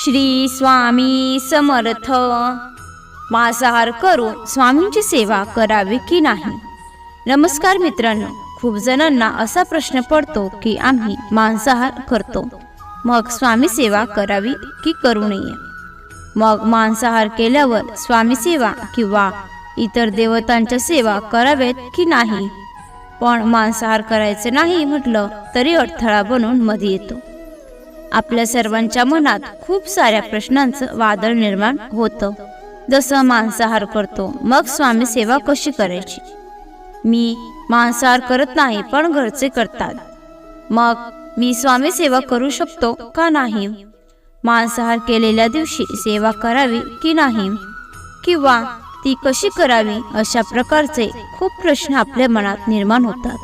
श्री स्वामी समर्थ. मांसाहार करून स्वामींची सेवा करावी की नाही? नमस्कार मित्रांनो, खूप जणांना असा प्रश्न पडतो की आम्ही मांसाहार करतो, मग स्वामी सेवा करावी की करू नये? मग मांसाहार केल्यावर स्वामी सेवा किंवा इतर देवतांच्या सेवा कराव्यात की नाही? पण मांसाहार करायचे नाही म्हटलं तरी अडथळा बनून मध्ये येतो. आपल्या सर्वांच्या मनात खूप साऱ्या प्रश्नांचं वादळ निर्माण होतं. जसं मांसाहार करतो मग स्वामी सेवा कशी करायची? मी मांसाहार करत नाही पण घरचे करतात, मग मी स्वामी सेवा करू शकतो का नाही? मांसाहार केलेल्या दिवशी सेवा करावी की नाही, किंवा ती कशी करावी? अशा प्रकारचे खूप प्रश्न आपल्या मनात निर्माण होतात.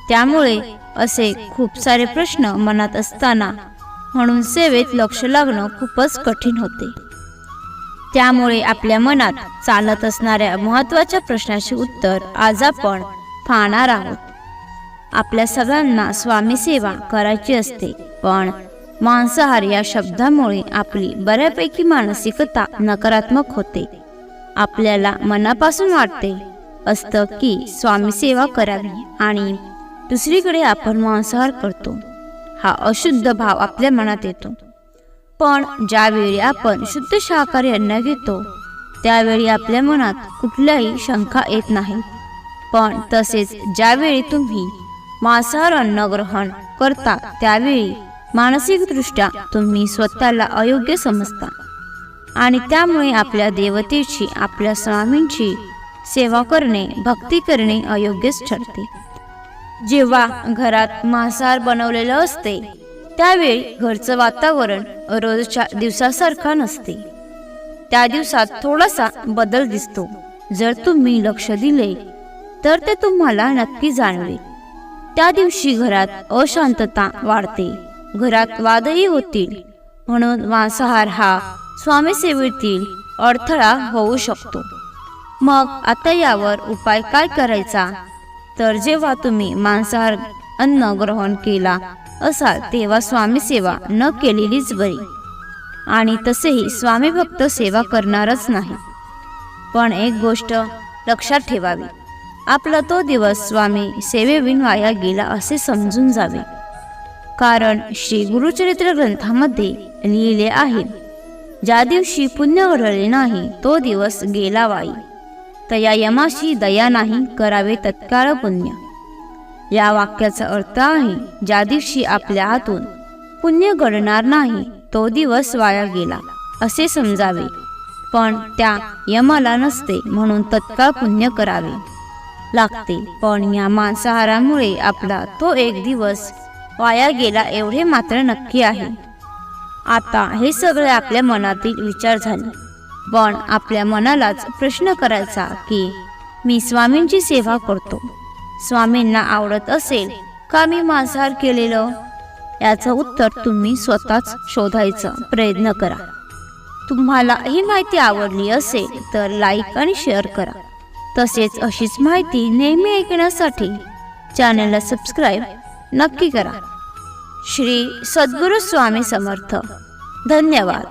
त्यामुळे असे खूप सारे प्रश्न मनात असताना म्हणून सेवेत लक्ष लागणं खूपच कठीण होते. त्यामुळे आपल्या मनात चालत असणाऱ्या महत्त्वाच्या प्रश्नाचे उत्तर आज आपण पाहणार आहोत. आपल्या सगळ्यांना स्वामी सेवा करायची असते, पण मांसाहार या शब्दामुळे आपली बऱ्यापैकी मानसिकता नकारात्मक होते. आपल्याला मनापासून वाटते असतं की स्वामी सेवा करावी आणि दुसरीकडे आपण मांसाहार करतो. हा अशुद्ध भाव आपल्या मनात येतो. पण ज्यावेळी आपण शुद्ध शाकाहारी अन्न घेतो त्यावेळी आपल्या मनात कुठल्याही शंका येत नाही. पण तसेच ज्यावेळी तुम्ही मांसाहार अन्न ग्रहण करता त्यावेळी मानसिकदृष्ट्या तुम्ही स्वतःला अयोग्य समजता आणि त्यामुळे आपल्या देवतेची, आपल्या स्वामींची सेवा करणे, भक्ती करणे अयोग्यच ठरते. जेव्हा घरात मांसाहार बनवलेलं असते त्यावेळी घरचं वातावरण रोजच्या दिवसासारखं नसते. त्या दिवसात थोडासा बदल दिसतो. जर तुम्ही लक्ष दिले तर ते तुम्हाला नक्की जाणवेल. त्या दिवशी घरात अशांतता वाढते, घरात वादही होतील. म्हणून मांसाहार हा स्वामी सेवेतील अडथळा होऊ शकतो. मग आता यावर उपाय काय करायचा? तर जेव्हा तुम्ही मांसाहार अन्न ग्रहण केला असाल तेव्हा स्वामी सेवा न केलेलीच बरी. आणि तसेही स्वामी भक्त सेवा करणारच नाही. पण एक गोष्ट लक्षात ठेवावी, आपला तो दिवस स्वामी सेवेविन वाया गेला असे समजून जावे. कारण श्री गुरुचरित्र ग्रंथामध्ये लिहिले आहे, ज्या दिवशी पुण्य घडले नाही तो दिवस गेला वाई. तया यमाशी दया नाही, करावे तत्काळ पुण्य. या वाक्याचा अर्थ आहे, ज्या दिवशी आपल्या हातून पुण्य घडणार नाही तो दिवस वाया गेला असे समजावे. पण त्या यमाला नसते, म्हणून तत्काळ पुण्य करावे लागते. पण या मांसाहारामुळे आपला तो एक दिवस वाया गेला एवढे मात्र नक्की आहे. आता हे सगळे आपल्या मनातील विचार झाले, पण आपल्या मनालाच प्रश्न करायचा की मी स्वामींची सेवा करतो, स्वामींना आवडत असेल का मी मांसाहार केलेलं? याचं उत्तर तुम्ही स्वतःच शोधायचा प्रयत्न करा. तुम्हाला ही माहिती आवडली असेल तर लाईक आणि शेअर करा. तसेच अशीच माहिती नेहमी ऐकण्यासाठी चॅनलला सबस्क्राईब नक्की करा. श्री सद्गुरू स्वामी समर्थ. धन्यवाद.